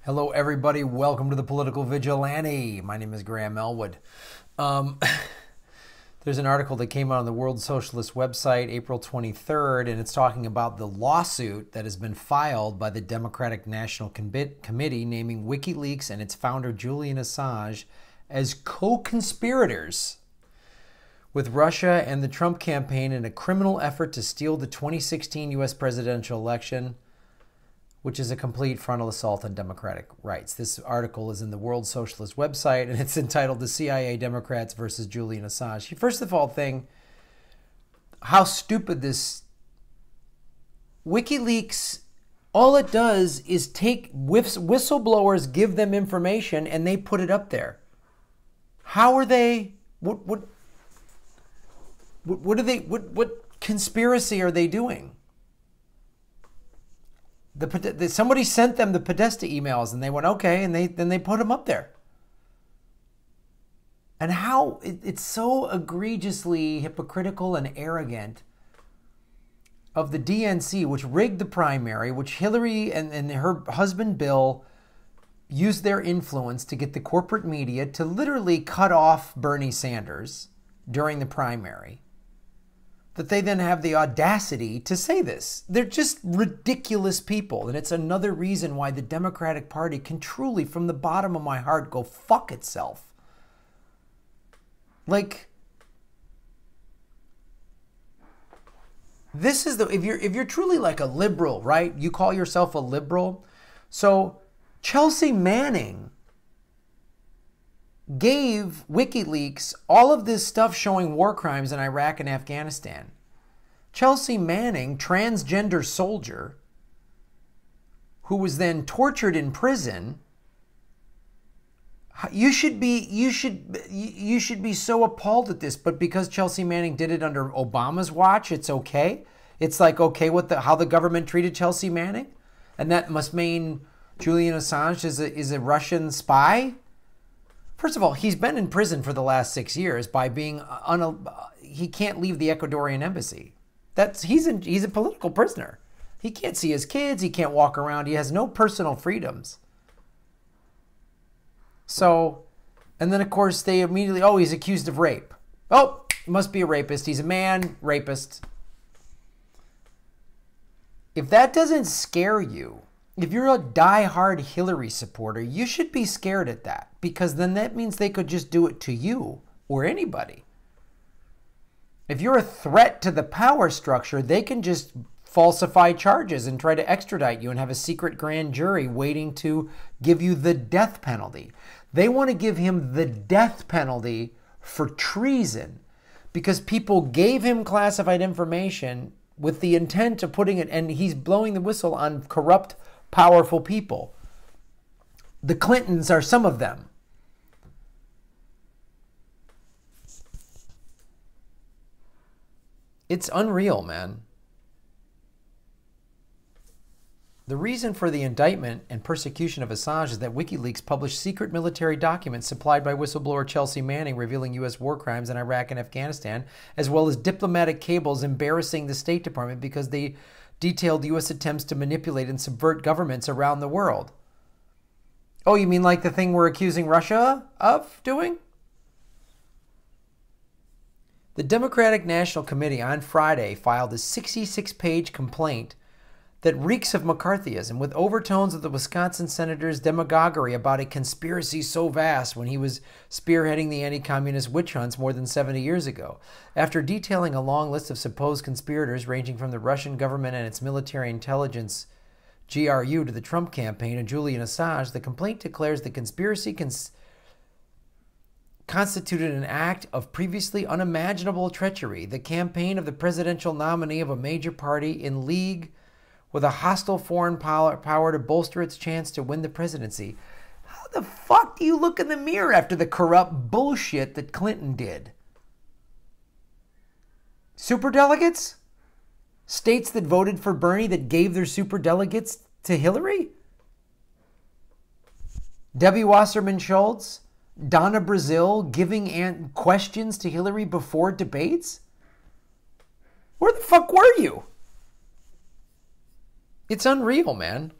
Hello, everybody. Welcome to the Political Vigilante. My name is Graham Elwood. There's an article that came out on the World Socialist Web Site April 23rd, and it's talking about the lawsuit that has been filed by the Democratic National Committee naming WikiLeaks and its founder Julian Assange as co-conspirators with Russia and the Trump campaign in a criminal effort to steal the 2016 U.S. presidential election, which is a complete frontal assault on democratic rights. This article is in the World Socialist Web Site, and it's entitled "The CIA Democrats versus Julian Assange." First of all, how stupid this WikiLeaks, all it does is take whistleblowers, give them information, and they put it up there. How are they, what conspiracy are they doing? Somebody sent them the Podesta emails, and they went, okay, and then they put them up there. And how it's so egregiously hypocritical and arrogant of the DNC, which rigged the primary, which Hillary and her husband Bill used their influence to get the corporate media to literally cut off Bernie Sanders during the primary, that they then have the audacity to say this. They're just ridiculous people. And it's another reason why the Democratic Party can truly, from the bottom of my heart, go fuck itself. Like, this is if you're truly like a liberal, right? You call yourself a liberal. So Chelsea Manning gave WikiLeaks all of this stuff showing war crimes in Iraq and Afghanistan. Chelsea Manning, transgender soldier, who was then tortured in prison. You should be so appalled at this, but because Chelsea Manning did it under Obama's watch, it's okay. It's like okay how the government treated Chelsea Manning, and that must mean Julian Assange is a Russian spy. First of all, he's been in prison for the last 6 years by being he can't leave the Ecuadorian embassy. He's a political prisoner. He can't see his kids. He can't walk around. He has no personal freedoms. So, and then of course they immediately, he's accused of rape. Oh, he must be a rapist. He's a man, rapist. If that doesn't scare you, if you're a die-hard Hillary supporter, you should be scared at that, because then that means they could just do it to you or anybody. If you're a threat to the power structure, they can just falsify charges and try to extradite you and have a secret grand jury waiting to give you the death penalty. They want to give him the death penalty for treason because people gave him classified information with the intent of putting it, and he's blowing the whistle on corrupt, powerful people. The Clintons are some of them. It's unreal, man. The reason for the indictment and persecution of Assange is that WikiLeaks published secret military documents supplied by whistleblower Chelsea Manning revealing U.S. war crimes in Iraq and Afghanistan, as well as diplomatic cables embarrassing the State Department because they detailed U.S. attempts to manipulate and subvert governments around the world. Oh, you mean like the thing we're accusing Russia of doing? The Democratic National Committee on Friday filed a 66-page complaint that reeks of McCarthyism, with overtones of the Wisconsin senator's demagoguery about a conspiracy so vast when he was spearheading the anti-communist witch hunts more than 70 years ago. After detailing a long list of supposed conspirators ranging from the Russian government and its military intelligence GRU to the Trump campaign and Julian Assange, the complaint declares the conspiracy constituted an act of previously unimaginable treachery, the campaign of the presidential nominee of a major party in league with a hostile foreign power to bolster its chance to win the presidency. How the fuck do you look in the mirror after the corrupt bullshit that Clinton did? Superdelegates? States that voted for Bernie that gave their superdelegates to Hillary? Debbie Wasserman Schultz? Donna Brazile giving questions to Hillary before debates? Where the fuck were you? It's unreal, man.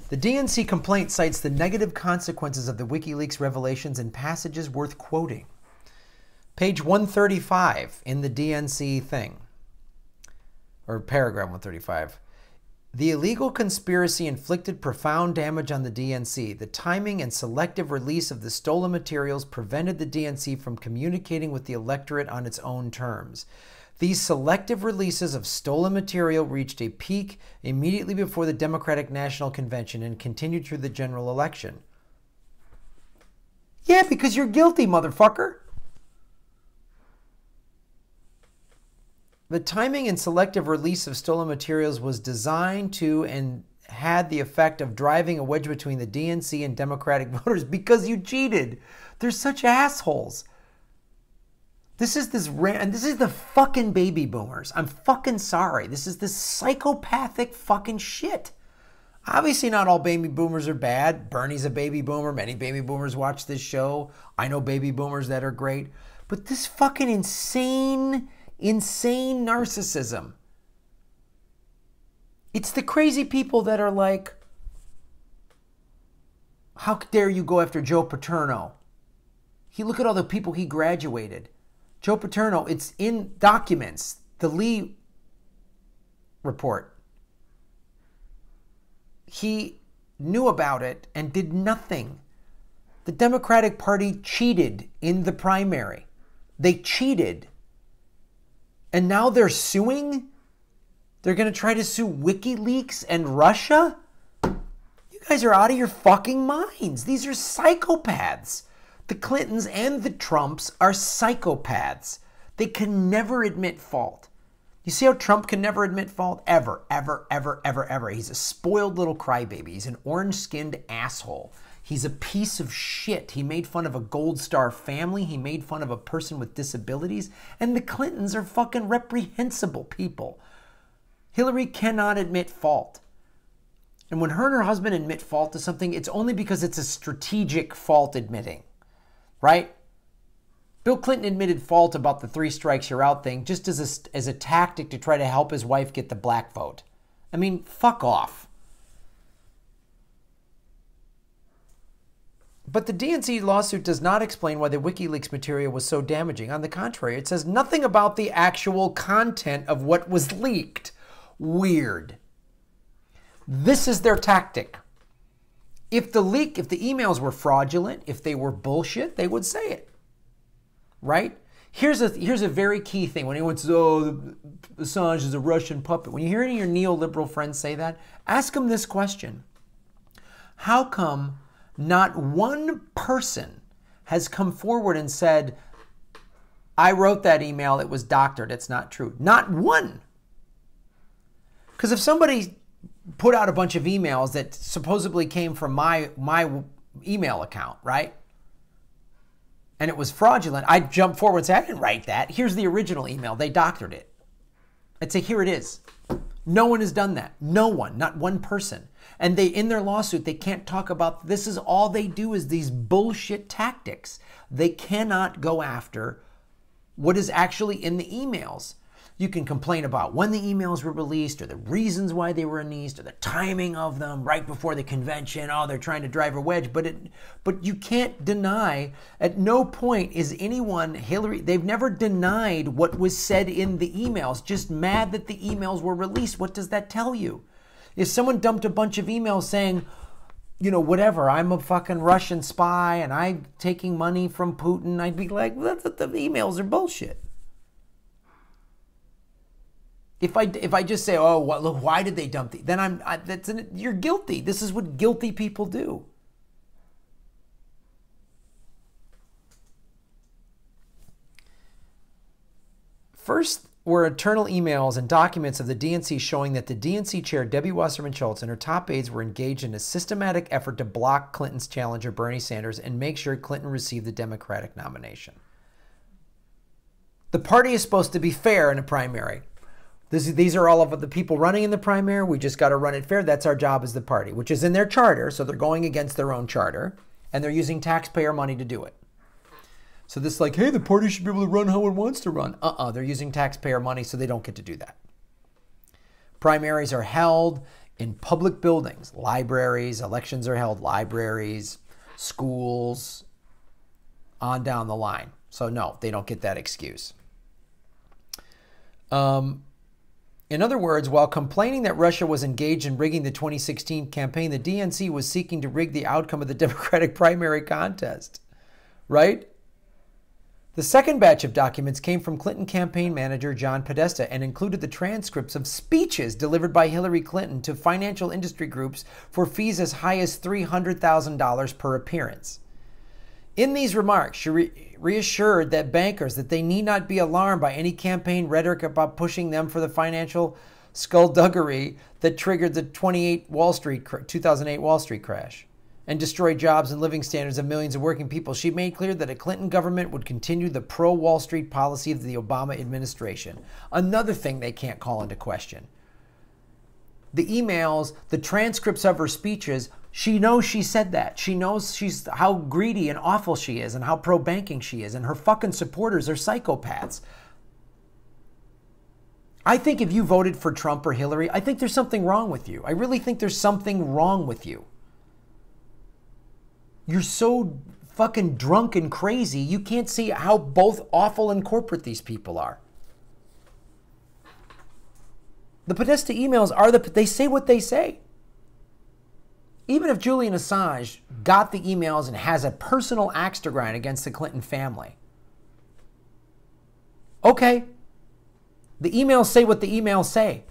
The DNC complaint cites the negative consequences of the WikiLeaks revelations in passages worth quoting. Page 135 in the DNC thing, or paragraph 135. The illegal conspiracy inflicted profound damage on the DNC. The timing and selective release of the stolen materials prevented the DNC from communicating with the electorate on its own terms. These selective releases of stolen material reached a peak immediately before the Democratic National Convention and continued through the general election. Yeah, because you're guilty, motherfucker. The timing and selective release of stolen materials was designed to and had the effect of driving a wedge between the DNC and Democratic voters because you cheated. They're such assholes. This is the fucking baby boomers. I'm fucking sorry. This is this psychopathic fucking shit. Obviously not all baby boomers are bad. Bernie's a baby boomer. Many baby boomers watch this show. I know baby boomers that are great. But this fucking insane narcissism. It's the crazy people that are like, how dare you go after Joe Paterno? Look at all the people he graduated. Joe Paterno, it's in documents, the Lee report. He knew about it and did nothing. The Democratic Party cheated in the primary. They cheated. And now they're suing? They're going to try to sue WikiLeaks and Russia? You guys are out of your fucking minds. These are psychopaths. The Clintons and the Trumps are psychopaths. They can never admit fault. You see how Trump can never admit fault? Ever, ever, ever, ever, ever. He's a spoiled little crybaby. He's an orange-skinned asshole. He's a piece of shit. He made fun of a Gold Star family. He made fun of a person with disabilities. And the Clintons are fucking reprehensible people. Hillary cannot admit fault. And when her and her husband admit fault to something, it's only because it's a strategic fault admitting. Right? Bill Clinton admitted fault about the 3 strikes you're out thing just as a tactic to try to help his wife get the black vote. I mean, fuck off. But the DNC lawsuit does not explain why the WikiLeaks material was so damaging. On the contrary, it says nothing about the actual content of what was leaked. Weird. This is their tactic. If the emails were fraudulent, if they were bullshit, they would say it. Right? Here's a very key thing. When anyone says, oh, Assange is a Russian puppet. When you hear any of your neoliberal friends say that, ask them this question. How come not one person has come forward and said, I wrote that email, it was doctored, it's not true? Not one. Because if somebody put out a bunch of emails that supposedly came from my email account, right? And it was fraudulent, I'd jump forward and say, I didn't write that. Here's the original email. They doctored it. I'd say, here it is. No one has done that. No one, not one person. And they, in their lawsuit, they can't talk about, this is all they do is these bullshit tactics. They cannot go after what is actually in the emails. You can complain about when the emails were released or the reasons why they were released or the timing of them right before the convention. Oh, they're trying to drive a wedge. But you can't deny, at no point is anyone, Hillary, they've never denied what was said in the emails, just mad that the emails were released. What does that tell you? If someone dumped a bunch of emails saying, you know, whatever, I'm a fucking Russian spy and I'm taking money from Putin, I'd be like, well, the emails are bullshit. If I just say, oh, well, look, why did they dump then you're guilty. This is what guilty people do. First were internal emails and documents of the DNC showing that the DNC chair, Debbie Wasserman Schultz, and her top aides were engaged in a systematic effort to block Clinton's challenger, Bernie Sanders, and make sure Clinton received the Democratic nomination. The party is supposed to be fair in a primary. These are all of the people running in the primary. We just got to run it fair. That's our job as the party, which is in their charter. So they're going against their own charter, and they're using taxpayer money to do it. So this is like, hey, the party should be able to run how it wants to run. They're using taxpayer money, so they don't get to do that. Primaries are held in public buildings, libraries, elections are held, libraries, schools, on down the line. So no, they don't get that excuse. In other words, while complaining that Russia was engaged in rigging the 2016 campaign, the DNC was seeking to rig the outcome of the Democratic primary contest, right? The second batch of documents came from Clinton campaign manager John Podesta and included the transcripts of speeches delivered by Hillary Clinton to financial industry groups for fees as high as $300,000 per appearance. In these remarks, she reassured that bankers that they need not be alarmed by any campaign rhetoric about pushing them for the financial skullduggery that triggered the 2008 Wall Street crash and destroyed jobs and living standards of millions of working people. She made clear that a Clinton government would continue the pro-Wall Street policy of the Obama administration. Another thing they can't call into question. The emails, the transcripts of her speeches, she knows she said that. She knows how greedy and awful she is and how pro-banking she is. And her fucking supporters are psychopaths. I think if you voted for Trump or Hillary, I think there's something wrong with you. I really think there's something wrong with you. You're so fucking drunk and crazy, you can't see how both awful and corporate these people are. The Podesta emails they say what they say. Even if Julian Assange got the emails and has a personal axe to grind against the Clinton family, okay, the emails say what the emails say.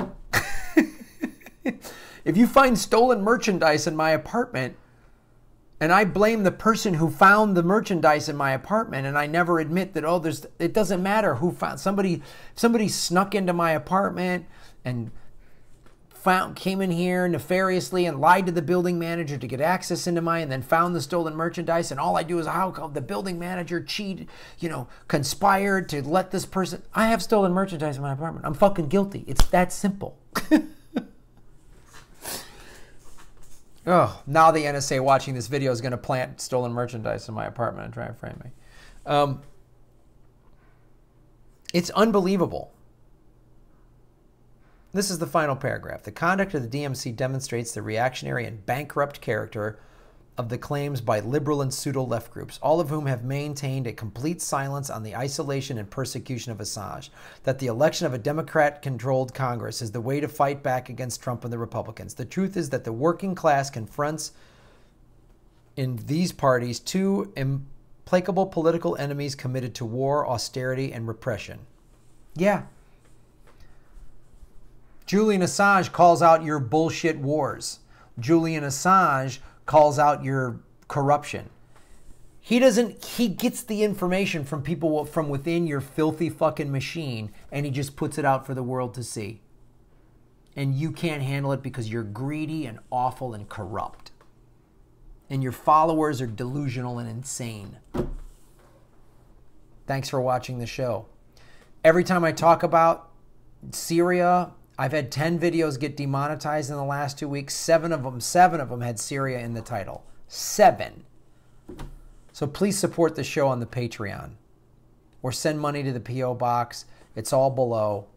If you find stolen merchandise in my apartment, and I blame the person who found the merchandise in my apartment, and I never admit that, it doesn't matter who found, somebody snuck into my apartment and came in here nefariously and lied to the building manager to get access into and then found the stolen merchandise, and all I do is how the building manager conspired to let this person. I have stolen merchandise in my apartment. I'm fucking guilty. It's that simple. Oh, now the NSA watching this video is going to plant stolen merchandise in my apartment and try and frame me. It's unbelievable. This is the final paragraph. The conduct of the DMC demonstrates the reactionary and bankrupt character of the claims by liberal and pseudo-left groups, all of whom have maintained a complete silence on the isolation and persecution of Assange, that the election of a Democrat-controlled Congress is the way to fight back against Trump and the Republicans. The truth is that the working class confronts in these parties two implacable political enemies committed to war, austerity, and repression. Yeah. Julian Assange calls out your bullshit wars. Julian Assange calls out your corruption. He gets the information from people from within your filthy fucking machine, and he just puts it out for the world to see. And you can't handle it because you're greedy and awful and corrupt. And your followers are delusional and insane. Thanks for watching the show. Every time I talk about Syria, I've had 10 videos get demonetized in the last 2 weeks. Seven of them had Syria in the title. 7. So please support the show on the Patreon. Or send money to the P.O. Box. It's all below.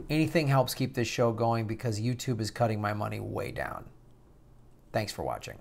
Anything helps keep this show going because YouTube is cutting my money way down. Thanks for watching.